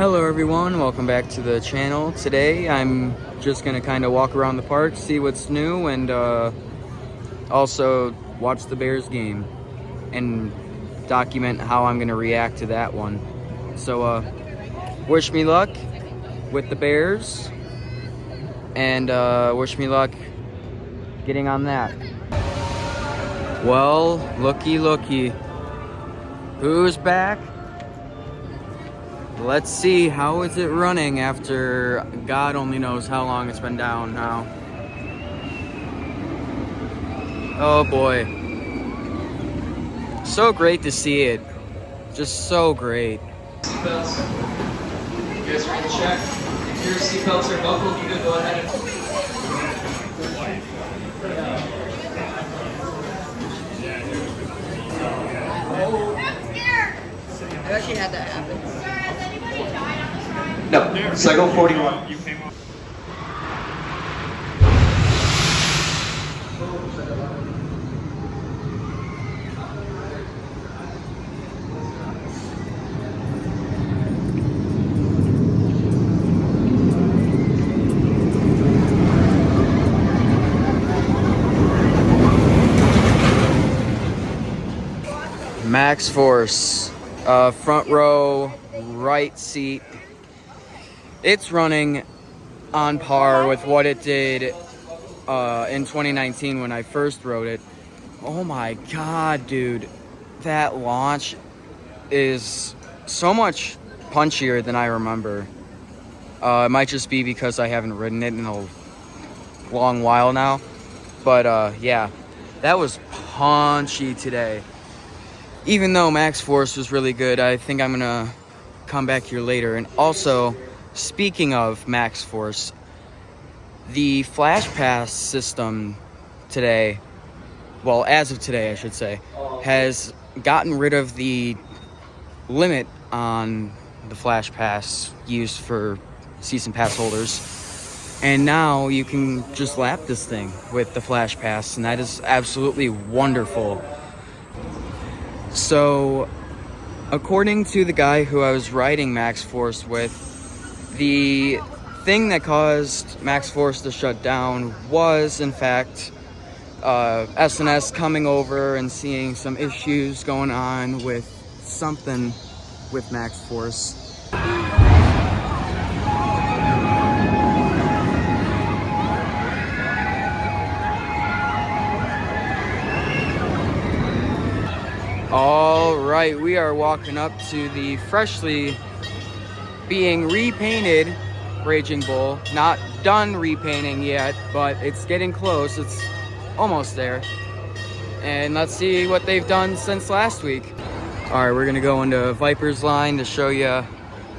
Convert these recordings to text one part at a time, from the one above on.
Hello everyone, welcome back to the channel. Today I'm just gonna kind of walk around the park, see what's new, and also watch the Bears game and document how I'm gonna react to that one. So wish me luck with the Bears, and wish me luck getting on that. Well, looky, who's back? Let's see, how is it running after God only knows how long it's been down now. Oh boy. So great to see it. Just so great. Seatbelts. You guys are in check. If your seatbelts are buckled, you can go ahead and... I've actually had that happen. No, cycle 41. Max Force, front row, right seat. It's running on par with what it did in 2019 when I first rode it. Oh my God, dude. That launch is so much punchier than I remember. It might just be because I haven't ridden it in a long while now. But yeah, that was punchy today. Even though Max Force was really good, I think I'm gonna come back here later. And also, speaking of Max Force, the Flash Pass system today, well, as of today, I should say, has gotten rid of the limit on the Flash Pass used for season pass holders. And now you can just lap this thing with the Flash Pass, and that is absolutely wonderful. So, according to the guy who I was riding Max Force with, the thing that caused Max Force to shut down was, in fact, SNS coming over and seeing some issues going on with something with Max Force. All right, we are walking up to the freshly being repainted Raging Bull. Not done repainting yet, but it's getting close. It's almost there. And let's see what they've done since last week. All right, we're gonna go into Viper's line to show you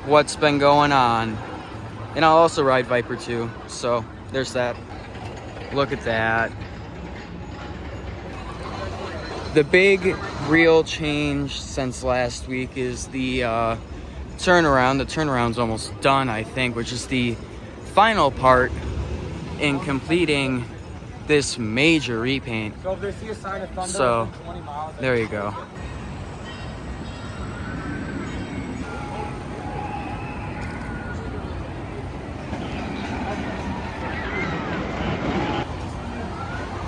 what's been going on. And I'll also ride Viper too, so there's that. Look at that. The big real change since last week is the turnaround. The turnaround's almost done, I think, which is the final part in completing this major repaint. So if they see a sign of thunder, So, 20 miles, there you go.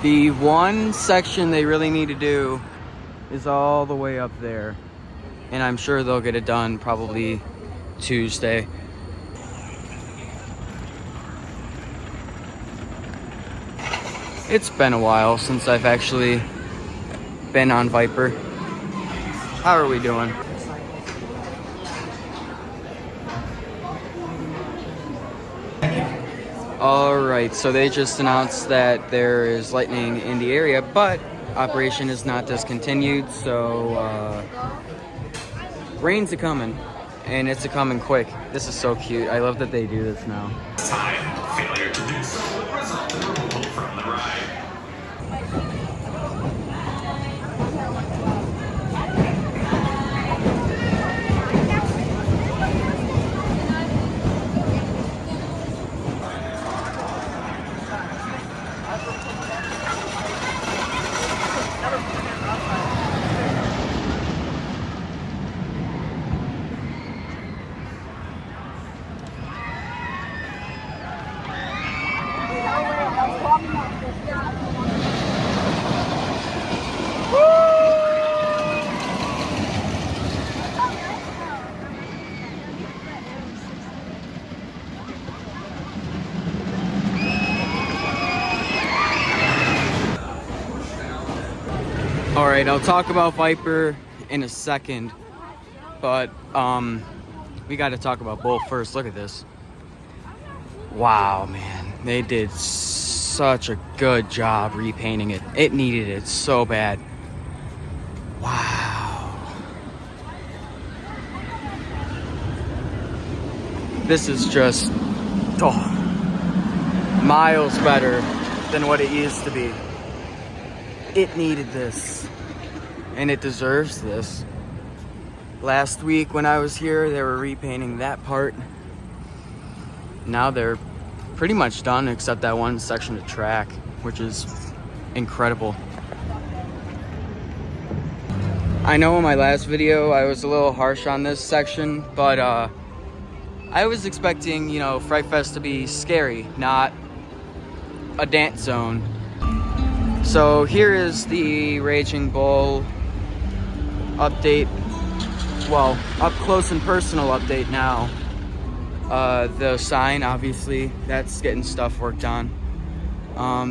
The one section they really need to do is all the way up there. And I'm sure they'll get it done probably Tuesday. It's been a while since I've actually been on Viper. How are we doing? Alright, so they just announced that there is lightning in the area, but operation is not discontinued, so rain's a-coming, and it's a-coming quick. This is so cute. I love that they do this now. Failure to do so will result in removal from the ride. right, I'll talk about Viper in a second, but we got to talk about Bull first. Look at this. Wow, man, they did such a good job repainting it. It needed it so bad. Wow. This is just miles better than what it used to be. It needed this, and it deserves this. Last week when I was here, they were repainting that part. Now they're pretty much done except that one section of track, which is incredible. I know in my last video I was a little harsh on this section, but I was expecting, you know, Fright Fest to be scary, not a dance zone. So here is the Raging Bull update. Well, up close and personal update now. The sign, obviously, that's getting stuff worked on.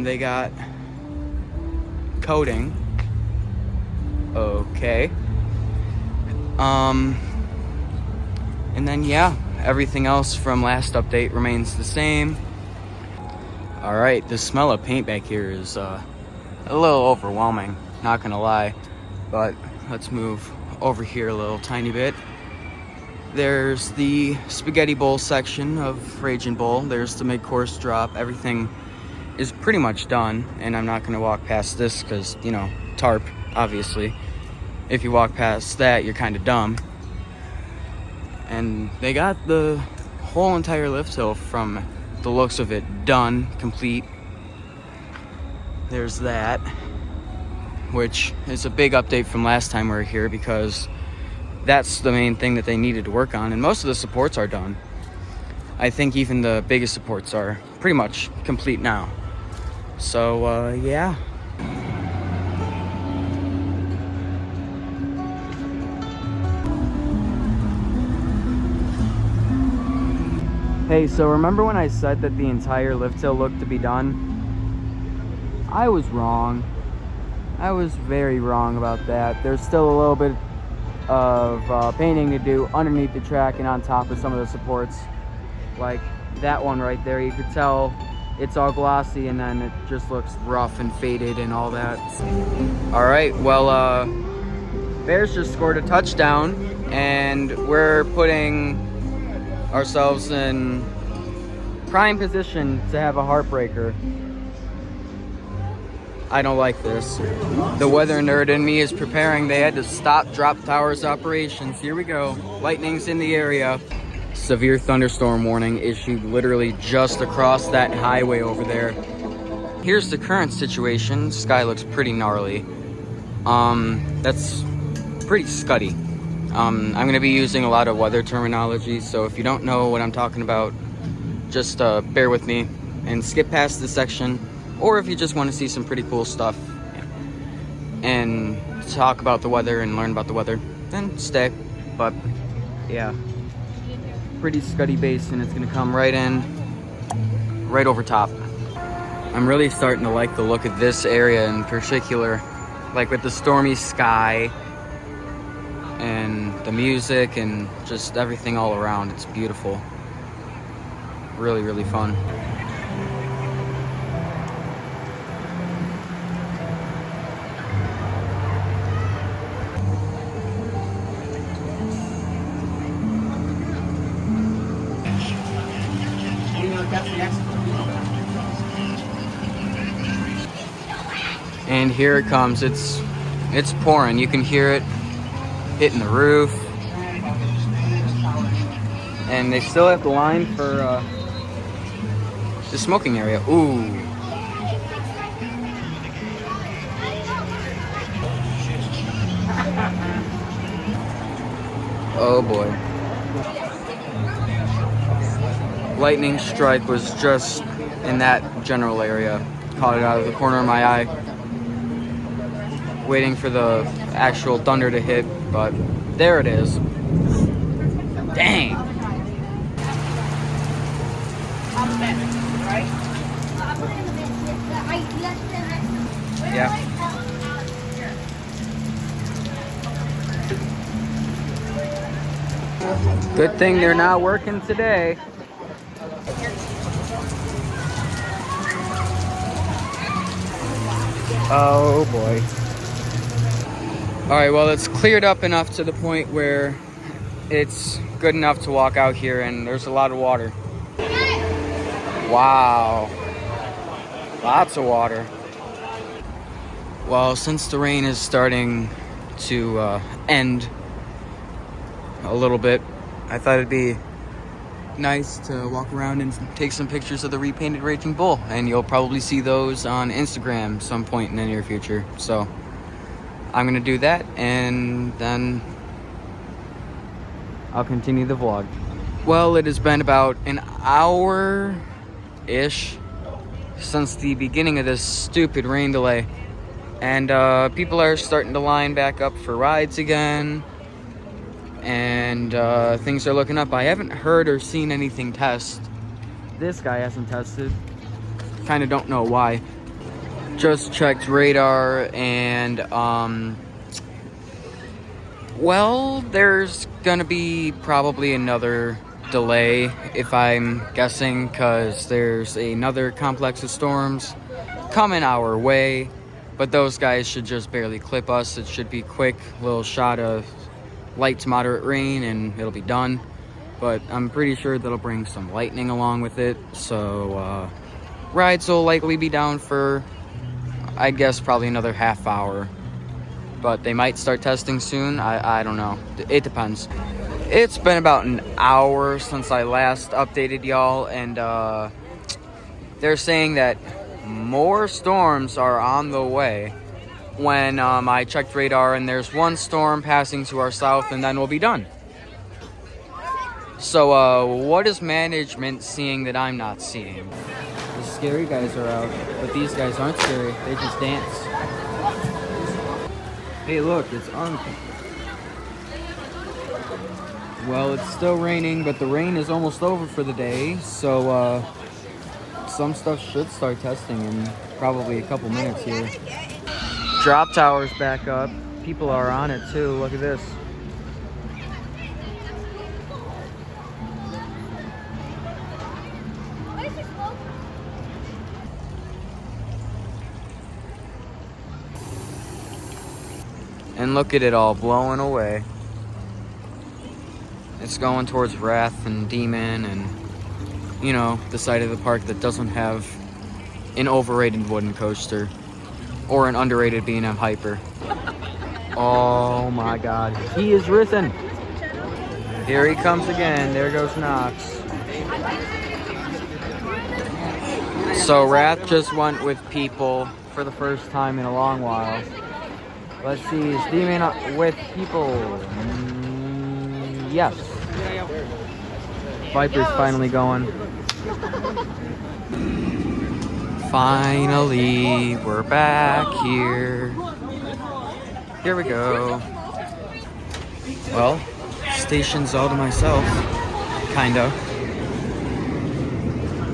They got coating. Okay. And then, yeah, everything else from last update remains the same. All right, the smell of paint back here is a little overwhelming, not gonna lie. But let's move over here a little tiny bit. There's the Spaghetti Bowl section of Raging Bull. There's the mid-course drop. Everything is pretty much done, and I'm not going to walk past this because, you know, tarp, obviously. If you walk past that, you're kind of dumb. And they got the whole entire lift hill, from the looks of it, done, complete. There's that, which is a big update from last time we were here because that's the main thing that they needed to work on, and most of the supports are done. I think even the biggest supports are pretty much complete now. So, yeah. Hey, so remember when I said that the entire lift hill looked to be done? I was wrong. I was very wrong about that. There's still a little bit of painting to do underneath the track and on top of some of the supports. Like that one right there, you could tell it's all glossy and then it just looks rough and faded and all that. All right, well, Bears just scored a touchdown and we're putting ourselves in prime position to have a heartbreaker. I don't like this. The weather nerd in me is preparing. They had to stop drop towers operations. Here we go. Lightning's in the area. Severe thunderstorm warning issued literally just across that highway over there. Here's the current situation. Sky looks pretty gnarly. That's pretty scuddy. I'm gonna be using a lot of weather terminology, so if you don't know what I'm talking about, just bear with me and skip past this section. Or if you just want to see some pretty cool stuff and talk about the weather and learn about the weather, then stay. But yeah, pretty scuddy basin. It's gonna come right in, right over top. I'm really starting to like the look of this area in particular, like with the stormy sky and the music and just everything all around. It's beautiful. Really, really fun. And here it comes. It's pouring. You can hear it hitting the roof. And they still have the line for the smoking area. Ooh. Oh boy. Lightning strike was just in that general area. Caught it out of the corner of my eye. Waiting for the actual thunder to hit, but there it is. Dang. Yeah. Good thing they're not working today. Oh boy. All right, well, it's cleared up enough to the point where it's good enough to walk out here, and there's a lot of water. Wow. Lots of water. Well, since the rain is starting to end a little bit, I thought it'd be nice to walk around and take some pictures of the repainted Raging Bull, and you'll probably see those on Instagram some point in the near future. So I'm gonna do that, and then I'll continue the vlog. Well, it has been about an hour-ish since the beginning of this stupid rain delay, and people are starting to line back up for rides again, and things are looking up. I haven't heard or seen anything test. This guy hasn't tested. Kind of don't know why. Just checked radar, and well, there's gonna be probably another delay, if I'm guessing, because there's another complex of storms coming our way, but those guys should just barely clip us. It should be quick, little shot of light to moderate rain, and it'll be done. But I'm pretty sure that'll bring some lightning along with it, so rides will likely be down for, I guess, probably another half hour. But they might start testing soon. I don't know. It depends. It's been about an hour since I last updated y'all, and they're saying that more storms are on the way. When I checked radar, and there's one storm passing to our south, and then we'll be done. So what is management seeing that I'm not seeing? The scary guys are out, but these guys aren't scary. They just dance. Hey, look, it's on. Well, it's still raining, but the rain is almost over for the day, so some stuff should start testing in probably a couple minutes here. Drop tower's back up. People are on it too. Look at this. And look at it all blowing away. It's going towards Wrath and Demon, and you know, the side of the park that doesn't have an overrated wooden coaster or an underrated B&M Hyper. Oh my god, he is risen. Here he comes again. There goes Knox. So Wrath just went with people for the first time in a long while. Let's see, is Demon with people? Yes. Viper's finally going. Finally, we're back here. Here we go. Well, station's all to myself. Kinda.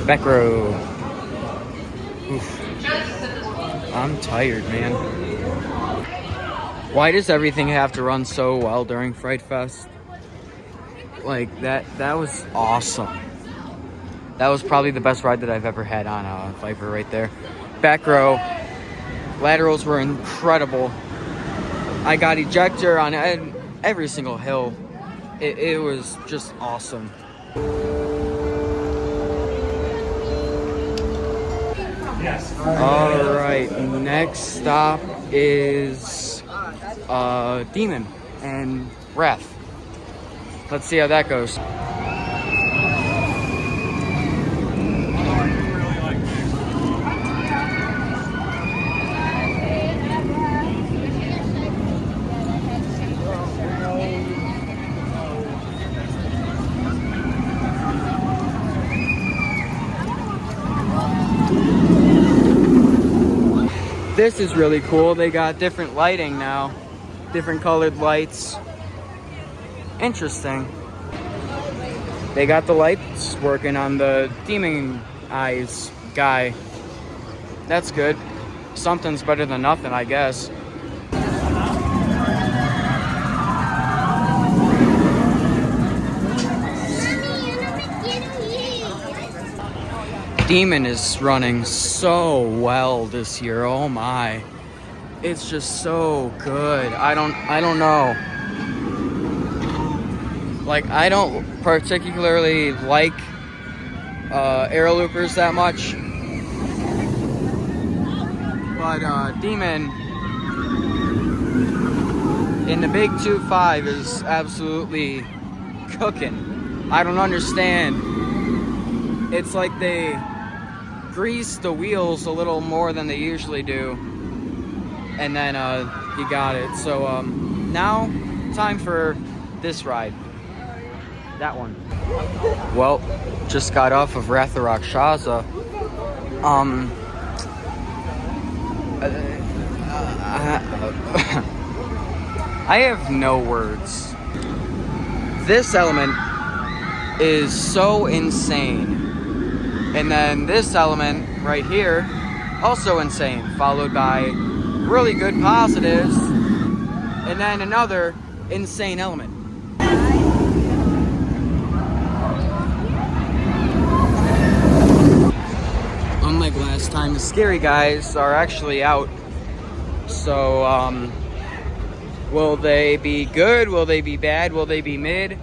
Back row. Oof. I'm tired, man. Why does everything have to run so well during Fright Fest? Like, that was awesome. That was probably the best ride that I've ever had on a Viper right there. Back row. Laterals were incredible. I got ejector on every single hill. It was just awesome. Yes. All right, next stop is Demon and Wrath. Let's see how that goes. This is really cool. They got different lighting now. Different colored lights. Interesting. They got the lights working on the Demon Eyes guy. That's good. Something's better than nothing, I guess. Demon is running so well this year. Oh my. It's just so good. I don't know. Like, I don't particularly like aero loopers that much. But Demon in the big 2.5 is absolutely cooking. I don't understand. It's like they grease the wheels a little more than they usually do. And then you got it. So now, time for this ride. That one. Well, just got off of Wrath of Rakshasa. I have no words. This element is so insane. And then this element right here, also insane, followed by really good positives, and then another insane element. Unlike last time, the scary guys are actually out. So, will they be good? Will they be bad? Will they be mid?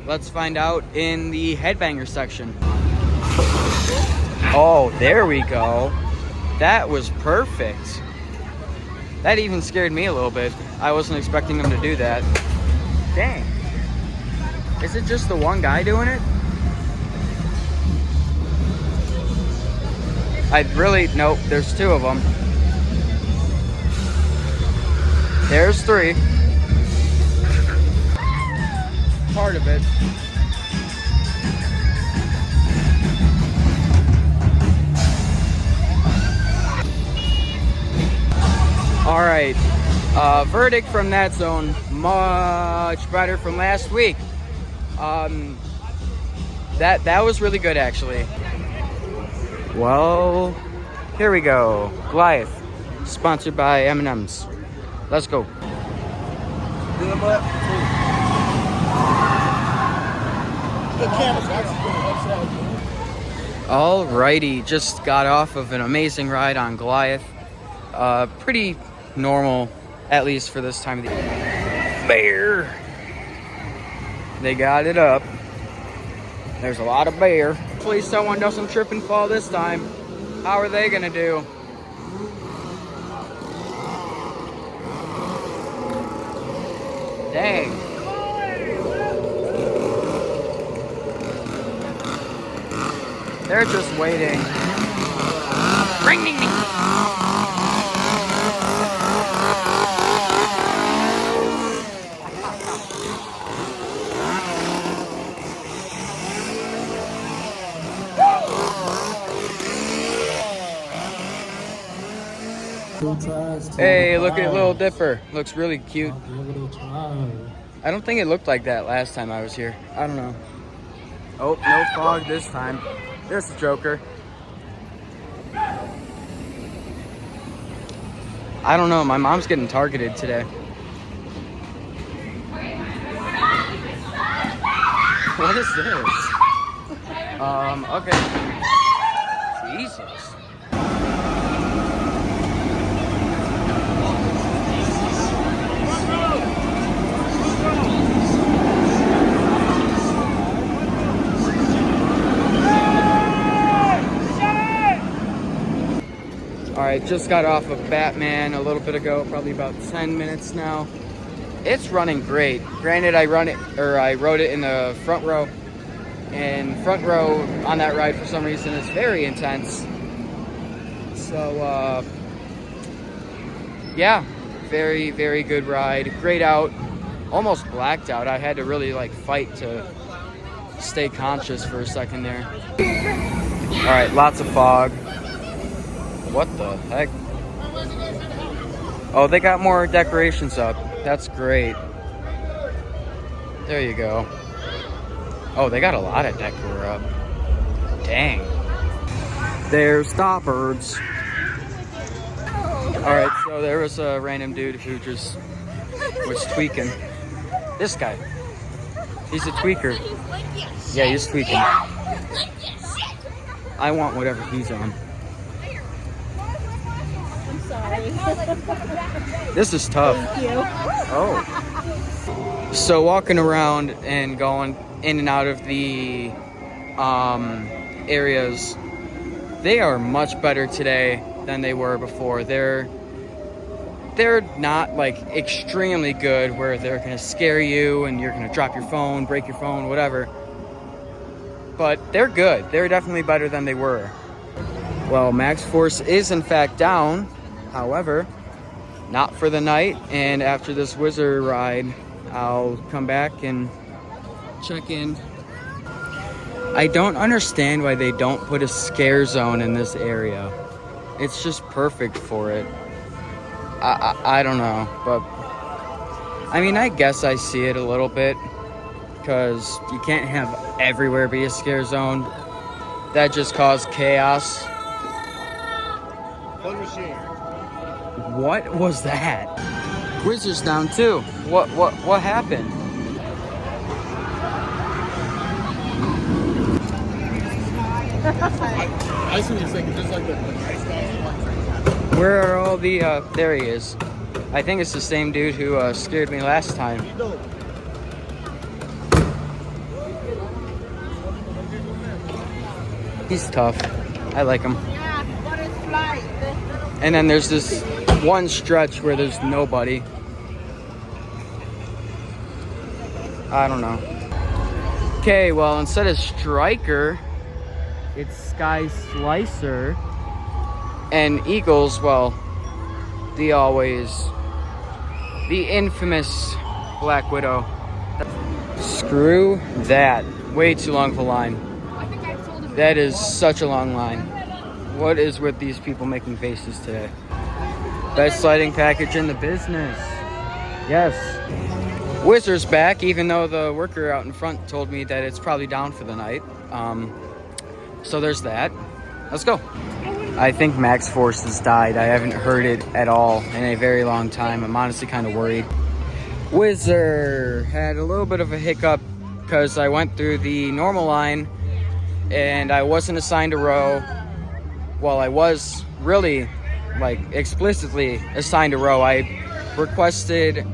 Let's find out in the headbanger section. Oh, there we go. That was perfect. That even scared me a little bit. I wasn't expecting them to do that. Dang. Is it just the one guy doing it? Nope, there's two of them. There's three. Part of it. All right, verdict from that zone, much better from last week. That was really good, actually. Well, here we go. Goliath, sponsored by M&M's. Let's go. Alrighty, just got off of an amazing ride on Goliath. Pretty normal, at least for this time of the year. Bear. They got it up. There's a lot of bear. Hopefully someone doesn't trip and fall this time. How are they gonna do? Dang. They're just waiting. Ring, ding, ding. Hey, look at Little Dipper. Looks really cute. I don't think it looked like that last time I was here. I don't know. Oh, no fog this time. There's the Joker. I don't know. My mom's getting targeted today. What is this? Okay. Jesus. Alright, just got off of Batman a little bit ago, probably about 10 minutes now. It's running great. Granted, I rode it in the front row. And front row on that ride for some reason is very intense. So, yeah, very, very good ride. Great out. Almost blacked out. I had to really fight to stay conscious for a second there. Alright, lots of fog. What the heck? Oh, they got more decorations up. That's great. There you go. Oh, they got a lot of decor up. Dang. There's Stoppers. Alright, so there was a random dude who just was tweaking. This guy. He's a tweaker. Yeah, he's tweaking. I want whatever he's on. I'm sorry. This is tough. Thank you. Oh. So walking around and going in and out of the areas, they are much better today than they were before. They're not like extremely good where they're gonna scare you and you're gonna drop your phone, break your phone, whatever. But they're good. They're definitely better than they were. Well, Max Force is in fact down. However, not for the night. And after this Wizard ride, I'll come back and check in. I don't understand why they don't put a scare zone in this area. It's just perfect for it. I don't know, but I mean, I guess I see it a little bit because you can't have everywhere be a scare zone. That just caused chaos. What was that? Wizard's down too. What happened? I see what you're saying, just like the Where are all the, there he is. I think it's the same dude who scared me last time. He's tough. I like him. Yeah, what is flight? And then there's this one stretch where there's nobody. I don't know. Okay, well, instead of Striker, it's Sky Slicer. And Eagles, well, the infamous Black Widow. Screw that. Way too long of a line. That is such a long line. What is with these people making faces today? Best sliding package in the business. Yes. Wizard's back, even though the worker out in front told me that it's probably down for the night. So there's that. Let's go. I think Max Force has died. I haven't heard it at all in a very long time. I'm honestly kind of worried. Wizard had a little bit of a hiccup because I went through the normal line and I wasn't assigned a row. Well, I was really, like, explicitly assigned a row. I requested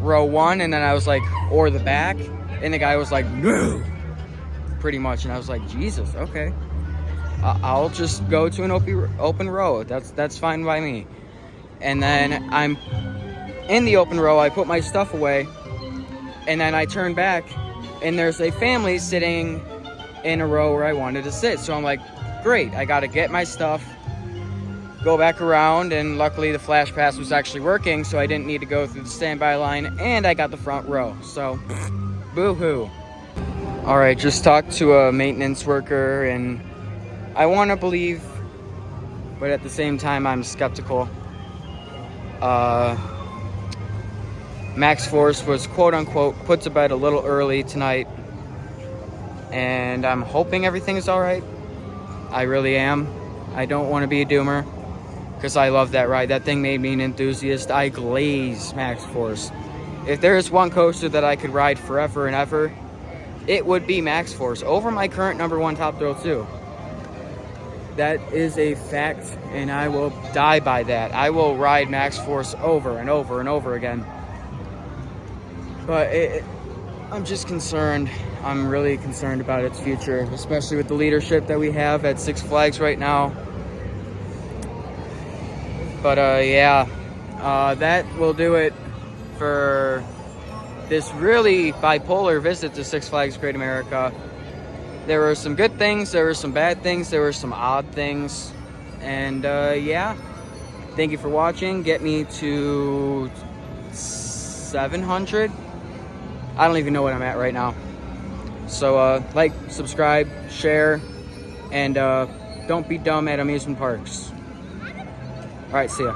row 1 and then I was like, or the back, and the guy was like, no, pretty much. And I was like, Jesus, okay. I'll just go to an open row. That's fine by me. And then I'm in the open row. I put my stuff away, and then I turn back, and there's a family sitting in a row where I wanted to sit. So I'm like, great. I got to get my stuff, go back around, and luckily the flash pass was actually working, so I didn't need to go through the standby line, and I got the front row. So, boo-hoo. All right, just talked to a maintenance worker, and I want to believe, but at the same time, I'm skeptical. Max Force was quote-unquote put to bed a little early tonight, and I'm hoping everything is all right. I really am. I don't want to be a doomer, because I love that ride. That thing made me an enthusiast. I glaze Max Force. If there is one coaster that I could ride forever and ever, it would be Max Force over my current #1 Top Thrill 2. That is a fact, and I will die by that. I will ride Max Force over and over and over again. But I'm just concerned. I'm really concerned about its future, especially with the leadership that we have at Six Flags right now. But yeah, that will do it for this really bipolar visit to Six Flags Great America. There were some good things, there were some bad things, there were some odd things. And yeah, thank you for watching. Get me to 700. I don't even know what I'm at right now. So like, subscribe, share, and don't be dumb at amusement parks. All right, see ya.